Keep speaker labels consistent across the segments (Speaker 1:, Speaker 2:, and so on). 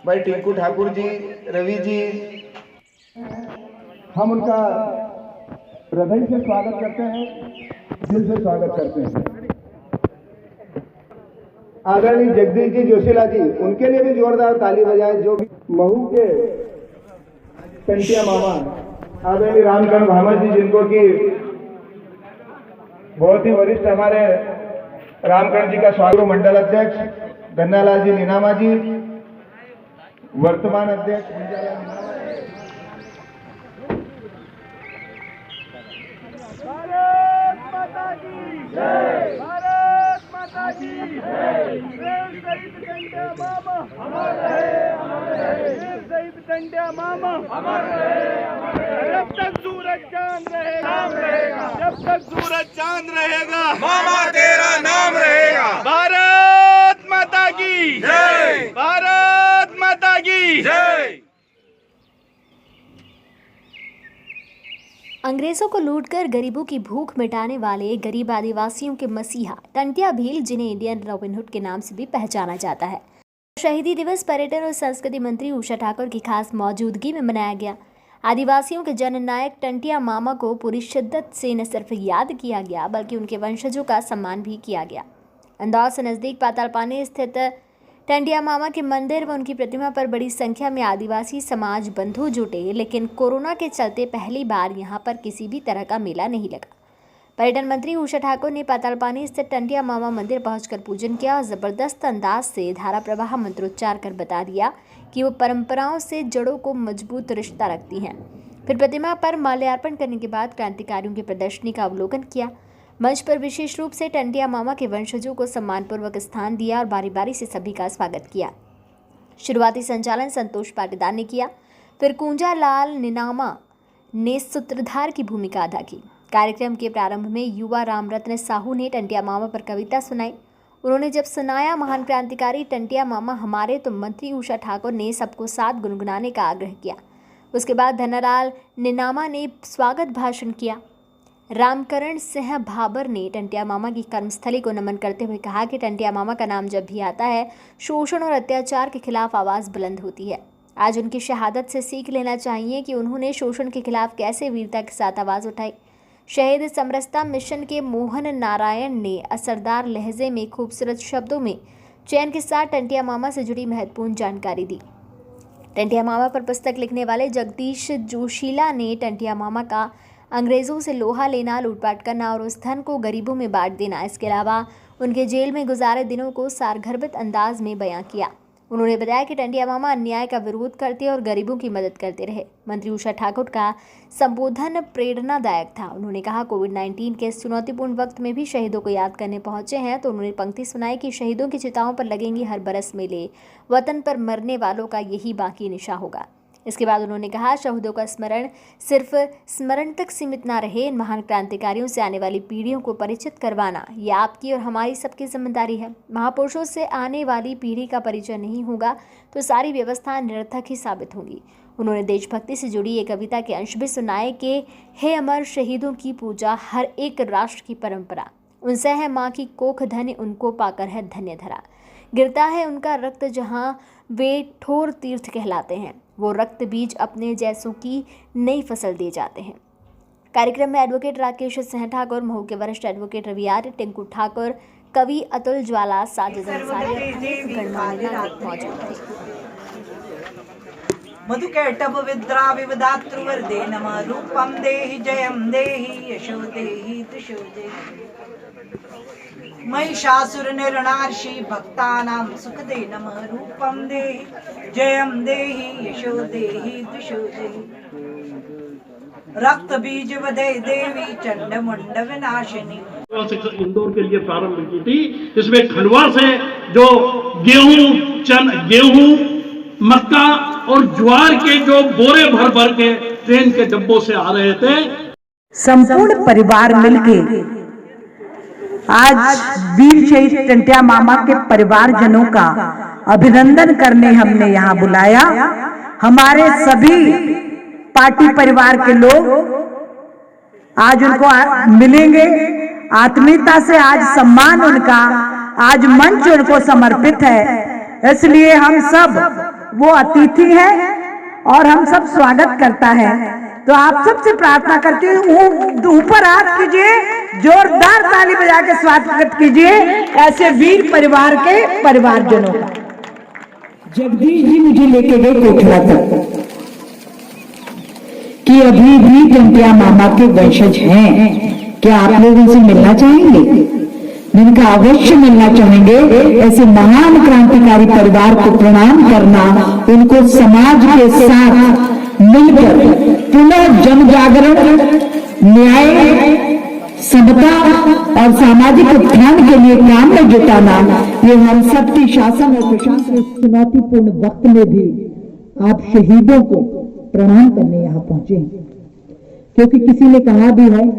Speaker 1: भाई टिंकू ठाकुर जी, रवि जी, हम उनका हृदय से स्वागत करते हैं, दिल से स्वागत करते हैं। आदरणीय जगदीश जी जोशीला जी, उनके लिए भी जोरदार ताली बजाएं। जो महू के टंटिया मामा आदरणीय रामकरण भामत जी, जिनको कि बहुत ही वरिष्ठ हमारे रामकरण जी का स्वागत। मंडल अध्यक्ष धन्यालाल जी नीनामा जी, वर्तमान अध्यक्ष
Speaker 2: भारत माता की जय, भारत माता की जय। शहीद टंटिया मामा अमर रहे, अमर रहे। शहीद टंटिया मामा अमर रहे, अमर रहे। जब तक सूरज चांद रहेगा नाम रहेगा, जब तक सूरज चांद रहेगा मामा तेरा नाम रहेगा। भारत माता की जय, भारत माता की जय।
Speaker 3: अंग्रेजों को लूटकर गरीबों की भूख मिटाने वाले गरीब आदिवासियों के मसीहा टंटिया भील, जिन्हें इंडियन रॉबिनहुड के नाम से भी पहचाना जाता है, शहीदी दिवस पर्यटन और संस्कृति मंत्री उषा ठाकुर की खास मौजूदगी में मनाया गया। आदिवासियों के जननायक टंटिया मामा को पूरी शिद्दत से न सिर्फ याद किया गया बल्कि उनके वंशजों का सम्मान भी किया गया। इंदौर से नज़दीक पातालपानी स्थित टंटिया मामा के मंदिर व उनकी प्रतिमा पर बड़ी संख्या में आदिवासी समाज बंधु जुटे, लेकिन कोरोना के चलते पहली बार यहां पर किसी भी तरह का मेला नहीं लगा। पर्यटन मंत्री उषा ठाकुर ने पातालपानी स्थित टंटिया मामा मंदिर पहुंचकर पूजन किया और जबरदस्त अंदाज से धारा प्रवाह मंत्रोच्चार कर बता दिया कि वो परंपराओं से जड़ों को मजबूत रिश्ता रखती हैं। फिर प्रतिमा पर माल्यार्पण करने के बाद क्रांतिकारियों की प्रदर्शनी का अवलोकन किया। मंच पर विशेष रूप से टंटिया मामा के वंशजों को सम्मानपूर्वक स्थान दिया और बारी बारी से सभी का स्वागत किया। शुरुआती संचालन संतोष पाटीदार ने किया, फिर कुंजा लाल निनामा ने सूत्रधार की भूमिका अदा की। कार्यक्रम के प्रारंभ में युवा रामरत्न साहू ने टंटिया मामा पर कविता सुनाई। उन्होंने जब सुनाया महान क्रांतिकारी टंटिया मामा हमारे, तो मंत्री उषा ठाकुर ने सबको साथ गुनगुनाने का आग्रह किया। उसके बाद धन्यालाल निनामा ने स्वागत भाषण किया। रामकरण सिंह भाबर ने टंटिया मामा की कर्मस्थली को नमन करते हुए कहा कि टंटिया मामा का नाम जब भी आता है, शोषण और अत्याचार के खिलाफ आवाज़ बुलंद होती है। आज उनकी शहादत से सीख लेना चाहिए कि उन्होंने शोषण के खिलाफ कैसे वीरता के साथ आवाज़ उठाई। शहीद समरसता मिशन के मोहन नारायण ने असरदार लहजे में खूबसूरत शब्दों में चैन के साथ टंटिया मामा से जुड़ी महत्वपूर्ण जानकारी दी। टंटिया मामा पर पुस्तक लिखने वाले जगदीश जोशीला ने टंटिया मामा का अंग्रेज़ों से लोहा लेना, लूटपाट करना और उस धन को गरीबों में बांट देना, इसके अलावा उनके जेल में गुजारे दिनों को सारगर्भित अंदाज में बयां किया। उन्होंने बताया कि टंटिया मामा अन्याय का विरोध करते और गरीबों की मदद करते रहे। मंत्री उषा ठाकुर का संबोधन प्रेरणादायक था। उन्होंने कहा, कोविड-19 के इस चुनौतीपूर्ण वक्त में भी शहीदों को याद करने पहुंचे हैं, तो उन्होंने पंक्ति सुनाई कि शहीदों की चिताओं पर लगेंगी हर बरस मेले, वतन पर मरने वालों का यही बाकी निशा होगा। इसके बाद उन्होंने कहा, शहीदों का स्मरण सिर्फ स्मरण तक सीमित ना रहे, इन महान क्रांतिकारियों से आने वाली पीढ़ियों को परिचित करवाना ये आपकी और हमारी सबकी जिम्मेदारी है। महापुरुषों से आने वाली पीढ़ी का परिचय नहीं होगा तो सारी व्यवस्था निरर्थक ही साबित होगी। उन्होंने देशभक्ति से जुड़ी एक कविता के अंश भी सुनाए कि हे अमर शहीदों की पूजा हर एक राष्ट्र की परंपरा, उनसे है माँ की कोख धन्य, उनको पाकर है धन्य धरा। गिरता है उनका रक्त जहाँ वे ठोर तीर्थ कहलाते हैं, वो रक्त बीज अपने जैसों की नई फसल दे जाते हैं। कार्यक्रम में एडवोकेट राकेश सिंह ठाकुर, महू के वरिष्ठ एडवोकेट रवि आर्य, टिंकू ठाकुर, कवि अतुल ज्वाला, साजिद अंसारी गणमान्य नागरिक मौजूद थे।
Speaker 4: मधुकैटभ विद्रा विविधात्रुवर्धे नमः रूपम देहि जयम देहि यशो देहि दिशो देहि महिषासुर निर्णार्षि भक्तानां सुखदे नमः रूपम देहि जयम देहि यशो देहि दिशो देहि रक्त बीज वदे देवी चंड मुंड विनाशिनी।
Speaker 5: इंदौर के लिए प्रारंभ की थी, इसमें खंडवा से जो गेहूं, मक्का और ज्वार के जो बोरे भर भर के ट्रेन के डब्बों से आ रहे थे,
Speaker 6: संपूर्ण परिवार मिलके आज वीर शहीद टंटिया मामा के परिवारजनों का अभिनंदन करने हमने यहाँ बुलाया। हमारे सभी पार्टी परिवार के लोग आज उनको मिलेंगे, आत्मीयता से आज सम्मान उनका, आज मंच उनको समर्पित है। इसलिए हम सब वो अतिथि है और हम सब स्वागत करता है। तो आप सबसे प्रार्थना करती हूँ, ऊपर हाथ कीजिए, जोरदार ताली बजा के स्वागत कीजिए ऐसे वीर परिवार के परिवारजनों का।
Speaker 7: जगदीश जी मुझे लेके गए कोठला तक कि अभी भी टंटिया मामा के वंशज हैं, क्या आप लोग उनसे मिलना चाहेंगे? मैंने कहा अवश्य मिलना चाहेंगे। ऐसे महान क्रांतिकारी परिवार को प्रणाम करना, उनको समाज के साथ मिलकर पुनः जन जागरण, न्याय, समता और सामाजिक उत्थान के लिए काम में जुटाना, ये हम सबकी शासन और प्रशासन इस चुनौतीपूर्ण वक्त में भी आप शहीदों को प्रणाम करने यहाँ पहुंचे हैं। क्योंकि किसी ने कहा भी है,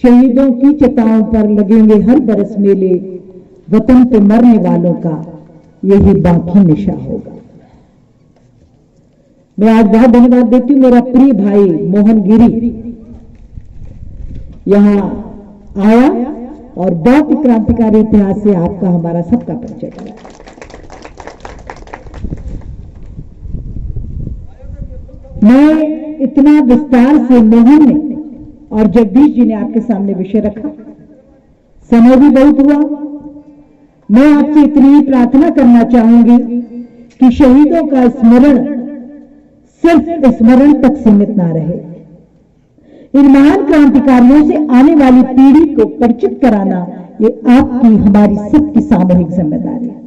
Speaker 7: शहीदों की चिताओं पर लगेंगे हर बरस मेले, वतन पे मरने वालों का यही बाकी निशा होगा। मैं आज बहुत धन्यवाद देती हूँ, मेरा प्रिय भाई मोहन गिरी यहाँ आया और बहुत ही क्रांतिकारी इतिहास से आपका हमारा सबका परिचय करा। मैं इतना विस्तार से मोहन ने और जगदीश जी ने आपके सामने विषय रखा, समय भी बहुत हुआ। मैं आपसे इतनी ही प्रार्थना करना चाहूंगी कि शहीदों का स्मरण सिर्फ स्मरण तक सीमित ना रहे। इन महान क्रांतिकारियों से आने वाली पीढ़ी को परिचित कराना, ये आपकी हमारी सबकी सामूहिक जिम्मेदारी है।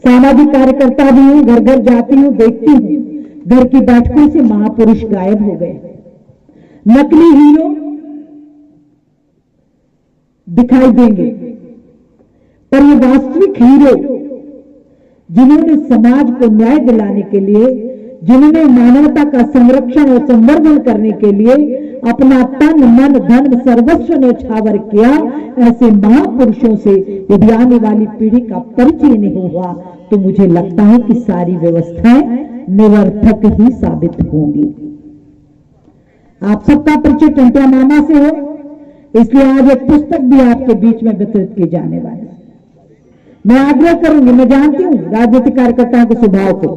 Speaker 7: सामाजिक कार्यकर्ता भी हूं, घर घर जाती हूं, देखती हूं घर की बैठकों से महापुरुष गायब हो गए, नकली हीरो दिखाई देंगे, पर ये वास्तविक हीरो जिन्होंने समाज को न्याय दिलाने के लिए, जिन्होंने मानवता का संरक्षण और संवर्धन करने के लिए अपना तन मन धन सर्वस्व न्यौछावर किया, ऐसे महापुरुषों से यदि आने वाली पीढ़ी का परिचय नहीं हुआ तो मुझे लगता है कि सारी व्यवस्थाएं निरर्थक ही साबित होंगी। आप सबका परिचय टंटिया मामा से हो, इसलिए आज एक पुस्तक भी आपके बीच में वितरित की जाने वाली है। मैं आग्रह करूंगी, मैं जानती हूं राजनीतिक कार्यकर्ताओं के स्वभाव को,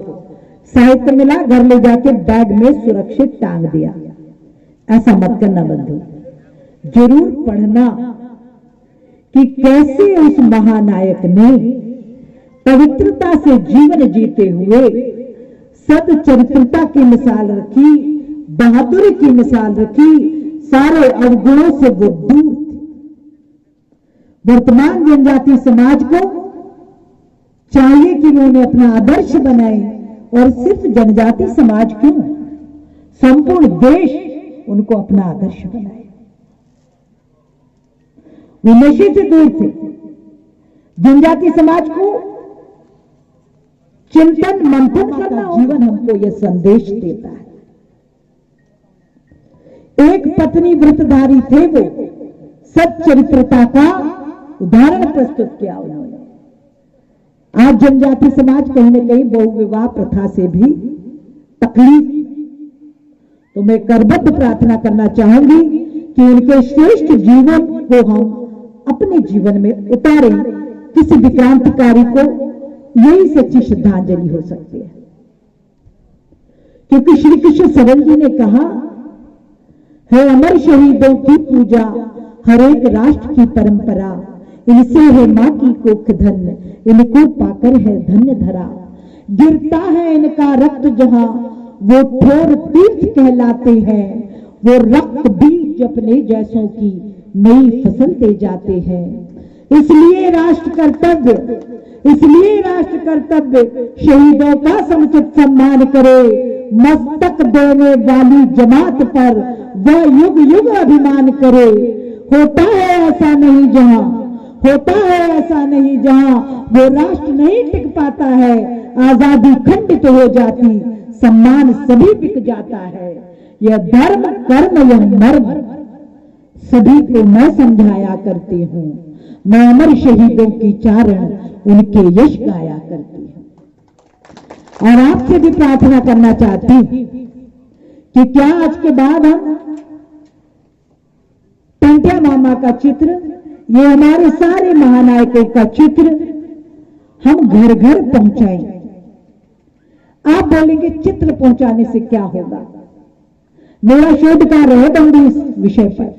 Speaker 7: साहित्य मिला घर ले जाके बैग में सुरक्षित टांग दिया, ऐसा मत करना बंधु। जरूर पढ़ना कि कैसे उस महानायक ने पवित्रता से जीवन जीते हुए सदचरित्रता की मिसाल रखी, बहादुरी की मिसाल रखी, सारे अवगुणों से वो दूर थे। वर्तमान जनजाति समाज को चाहिए कि वो उन्हें अपना आदर्श बनाए, और सिर्फ जनजाति समाज क्यों, संपूर्ण देश उनको अपना आदर्श बनाए। वो नशे से दूर थे। जनजाति समाज को चिंतन मंथन करना, जीवन हमको यह संदेश देता है। एक पत्नी व्रतधारी थे, वो सच्चरित्रता का उदाहरण प्रस्तुत किया उन्होंने। आज जनजाति समाज कहीं न कहीं बहुविवाह प्रथा से भी तकलीफ, तो मैं करबद्ध प्रार्थना करना चाहूंगी कि उनके श्रेष्ठ जीवन को हम अपने जीवन में उतारें। किसी भी क्रांतिकारी को यही सच्ची श्रद्धांजलि हो सकती है, क्योंकि श्री कृष्ण सरल जी ने कहा है, अमर शहीदों की पूजा हर एक राष्ट्र की परंपरा, इनसे है माँ की कोख धन, इनको पाकर है धन्य धरा। गिरता है इनका रक्त जहां, वो ठोर तीर्थ कहलाते हैं, वो रक्त बीज अपने जैसों की नई फसल दे जाते हैं। इसलिए राष्ट्र कर्तव्य शहीदों का समुचित सम्मान करे, मस्तक देने वाली जमात पर वह युग युग अभिमान करे। होता है ऐसा नहीं जहां वो राष्ट्र नहीं टिक पाता है, आजादी खंडित हो जाती, सम्मान सभी बिक जाता है। यह धर्म कर्म यह मर्म सभी को मैं समझाया करती हूँ, मैं अमर शहीदों की चारण उनके यश गाया करती हूँ। और आपसे भी प्रार्थना करना चाहती हूँ कि क्या आज के बाद हम टंटिया मामा का चित्र, ये हमारे सारे महानायकों का चित्र हम घर घर पहुंचाएं। आप बोलेंगे चित्र पहुंचाने से क्या होगा। मेरा शोध कार्य है बंदी इस विषय पर।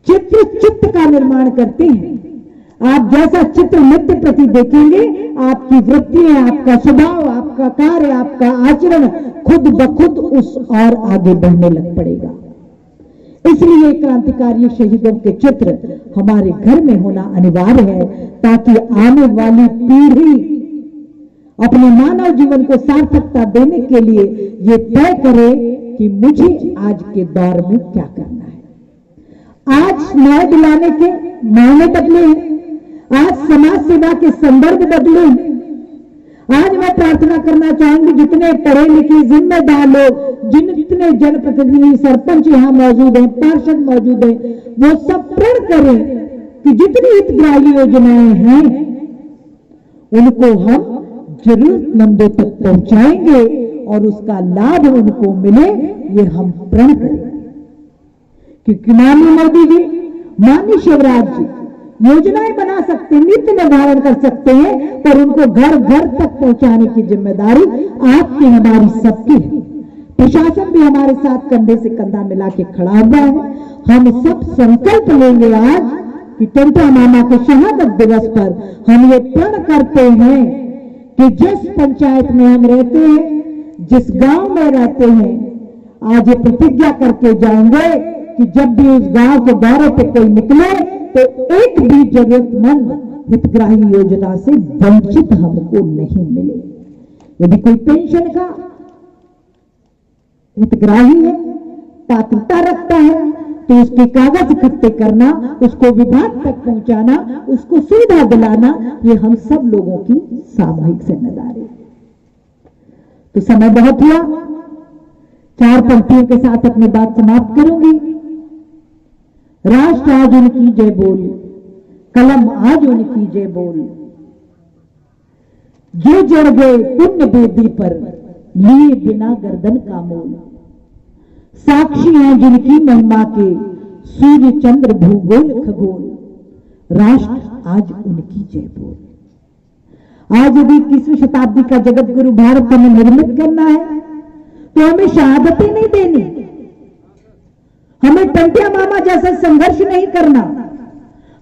Speaker 7: चित्र चित्त का निर्माण करते हैं। आप जैसा चित्र नित्य प्रति देखेंगे, आपकी वृत्तियां, आपका स्वभाव, आपका कार्य, आपका आचरण खुद ब खुद उस और आगे बढ़ने लग पड़ेगा। इसलिए क्रांतिकारी शहीदों के चित्र हमारे घर में होना अनिवार्य है, ताकि आने वाली पीढ़ी अपने मानव जीवन को सार्थकता देने के लिए ये तय करे कि मुझे आज के दौर में क्या करना है। आज न्याय दिलाने के मायने बदले हैं, आज समाज सेवा के संदर्भ बदले हैं। आज मैं प्रार्थना करना चाहूंगी, जितने पढ़े लिखे जिम्मेदार लोग, जितने जनप्रतिनिधि, सरपंच यहाँ मौजूद हैं, पार्षद मौजूद हैं, वो सब प्रण करें कि जितनी हितग्राही योजनाएं हैं उनको हम जरूरतमंदों तक पहुंचाएंगे और उसका लाभ उनको मिले, ये हम प्रण करें। क्योंकि माननीय मोदी जी, माननीय शिवराज जी योजनाएं बना सकते हैं, नीति निर्धारण कर सकते हैं, पर उनको घर घर तक पहुंचाने की जिम्मेदारी आपकी, हमारी सबकी है। प्रशासन भी हमारे साथ कंधे से कंधा मिला के खड़ा हुआ है। हम सब संकल्प लेंगे आज कि टंट्या मामा के शहादत दिवस पर हम ये प्रण करते हैं कि जिस पंचायत में हम रहते हैं, जिस गांव में रहते हैं, आज ये प्रतिज्ञा करके जाएंगे कि जब भी उस गांव के दौरे पे कोई निकले तो एक भी जरूरतमंद हितग्राही योजना से वंचित हमको नहीं मिले। यदि कोई पेंशन का हितग्राही है, पात्रता रखता है, तो उसके कागज इकट्ठे करना, उसको विभाग तक पहुंचाना, उसको सुविधा दिलाना, ये हम सब लोगों की सामूहिक जिम्मेदारी है। तो समय बहुत हुआ, 4 पंक्तियों के साथ अपनी बात समाप्त करूंगी। राष्ट्र आज उनकी जय बोल, कलम आज उनकी जय बोल, जो जड़ गए पुण्य वेदी पर, लिए बिना गर्दन का मोल। साक्षी हैं जिनकी महिमा के, सूर्य चंद्र भूगोल खगोल, राष्ट्र आज उनकी जय बोल। आज यदि 21वीं शताब्दी का जगत गुरु भारत हमें निर्मित करना है, तो हमें शहादतें नहीं देनी, हमें टंट्या मामा जैसा संघर्ष नहीं करना,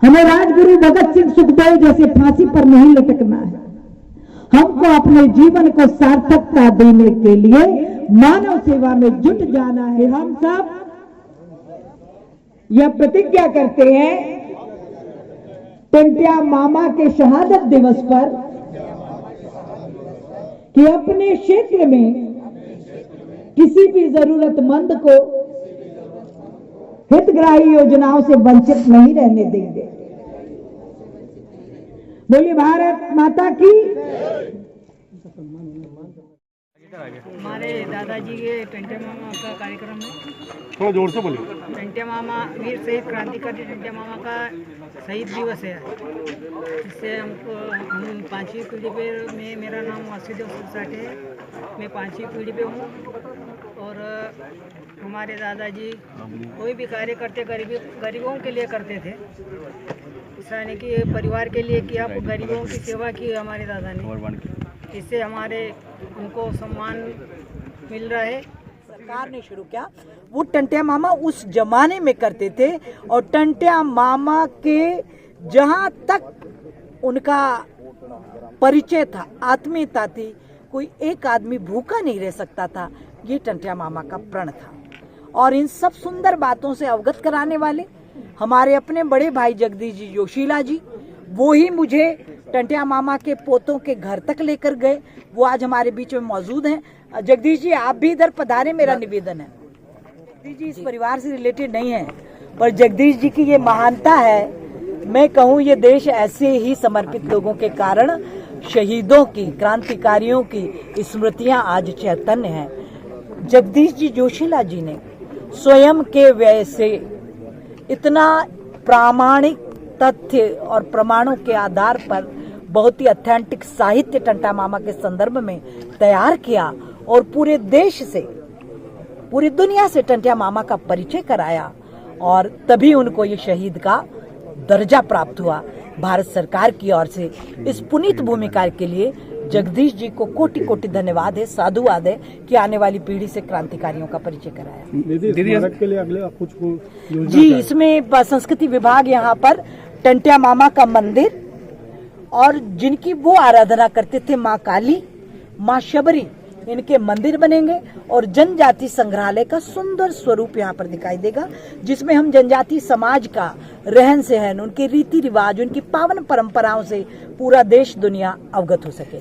Speaker 7: हमें राजगुरु भगत सिंह सुखदेव जैसे फांसी पर नहीं लटकना है। हमको अपने जीवन को सार्थकता देने के लिए मानव सेवा में जुट जाना है। हम सब यह प्रतिज्ञा करते हैं टंट्या मामा के शहादत दिवस पर कि अपने क्षेत्र में किसी भी जरूरतमंद को हितग्राही योजनाओं से वंचित नहीं रहने देंगे। बोलिए भारत माता की।
Speaker 8: हमारे दादाजी के टंट्या मामा का कार्यक्रम है।
Speaker 2: थोड़ा जोर से बोलिए।
Speaker 8: टंट्या मामा वीर शहीद क्रांतिकारी टंट्या मामा का शहीद दिवस है। इससे हमको हम 5वीं पीढ़ी पे में मेरा नाम वासुदेव सिरसाट है। मैं 5वीं पीढ़ी पे हूँ और हमारे दादाजी कोई भी कार्य करते गरीबों के लिए करते थे। यानी कि परिवार के लिए किया, गरीबों की सेवा की हमारे दादा ने। इससे हमारे उनको सम्मान मिल रहा है।
Speaker 4: सरकार ने शुरू किया, वो टंट्या मामा उस जमाने में करते थे और टंट्या मामा के जहाँ तक उनका परिचय था, आत्मीयता थी, कोई एक आदमी भूखा नहीं रह सकता था। ये टंट्या मामा का प्रण था। और इन सब सुंदर बातों से अवगत कराने वाले हमारे अपने बड़े भाई जगदीश जी जोशीला जी, वो ही मुझे टंट्या मामा के पोतों के घर तक लेकर गए। वो आज हमारे बीच में मौजूद हैं। जगदीश जी आप भी इधर पधारे, मेरा निवेदन है। जगदीश जी इस परिवार से रिलेटेड नहीं है, पर जगदीश जी की ये महानता है। मैं कहूँ ये देश ऐसे ही समर्पित लोगों के कारण शहीदों की, क्रांतिकारियों की स्मृतियां आज चैतन्य हैं। जगदीश जी जोशीला जी ने स्वयं के व्यय से इतना प्रामाणिक तथ्य और प्रमाणों के आधार पर बहुत ही ऑथेंटिक साहित्य टंट्या मामा के संदर्भ में तैयार किया और पूरे देश से, पूरी दुनिया से टंट्या मामा का परिचय कराया और तभी उनको ये शहीद का दर्जा प्राप्त हुआ। भारत सरकार की ओर से इस पुनीत भूमिका के लिए जगदीश जी को कोटि कोटि धन्यवाद है, साधुवाद है कि आने वाली पीढ़ी से क्रांतिकारियों का परिचय कराया।
Speaker 9: दीदी के लिए अगले आप कुछ
Speaker 4: जी, इसमें संस्कृति विभाग यहाँ पर टंट्या मामा का मंदिर और जिनकी वो आराधना करते थे माँ काली, माँ शबरी, इनके मंदिर बनेंगे और जनजाति संग्रहालय का सुंदर स्वरूप यहाँ पर दिखाई देगा, जिसमें हम जनजाति समाज का रहन सहन, उनके रीति रिवाज, उनकी पावन परंपराओं से पूरा देश दुनिया अवगत हो सके।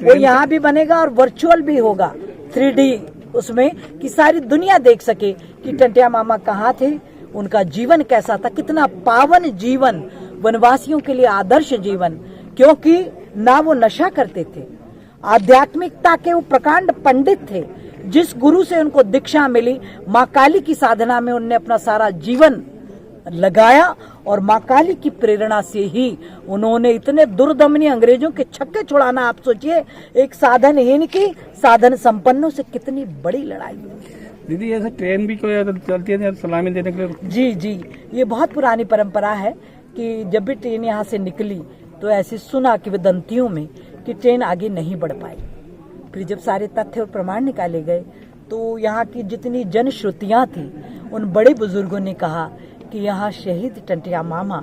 Speaker 4: वो यहाँ भी बनेगा और वर्चुअल भी होगा, 3D उसमें, कि सारी दुनिया देख सके कि टंट्या मामा कहाँ थे, उनका जीवन कैसा था, कितना पावन जीवन, वनवासियों के लिए आदर्श जीवन, क्योंकि ना वो नशा करते थे, आध्यात्मिकता के वो प्रकांड पंडित थे। जिस गुरु से उनको दीक्षा मिली, माँ काली की साधना में उनने अपना सारा जीवन लगाया और माँ काली की प्रेरणा से ही उन्होंने इतने दुर्दमनी अंग्रेजों के छक्के छुड़ाना, आप सोचिए, एक साधनहीन की साधन संपन्नों से कितनी बड़ी लड़ाई हुई।
Speaker 9: दीदी ऐसे ट्रेन भी चलती है सलामी देने के लिए?
Speaker 4: जी जी, ये बहुत पुरानी परंपरा है कि जब भी ट्रेन यहाँ से निकली तो ऐसी सुना कि वदंतियों में कि ट्रेन आगे नहीं बढ़ पाई। फिर जब सारे तथ्य और प्रमाण निकाले गए तो यहाँ की जितनी जनश्रुतियाँ थी, उन बड़े बुजुर्गों ने कहा कि यहाँ शहीद टंट्या मामा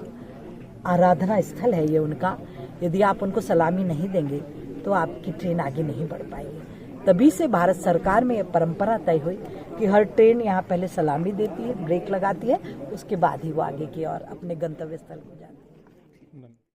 Speaker 4: आराधना स्थल है ये उनका, यदि आप उनको सलामी नहीं देंगे तो आपकी ट्रेन आगे नहीं बढ़ पाएगी। तभी से भारत सरकार में ये परंपरा तय हुई कि हर ट्रेन यहाँ पहले सलामी देती है, ब्रेक लगाती है, उसके बाद ही वो आगे की और अपने गंतव्य स्थल को जाती है।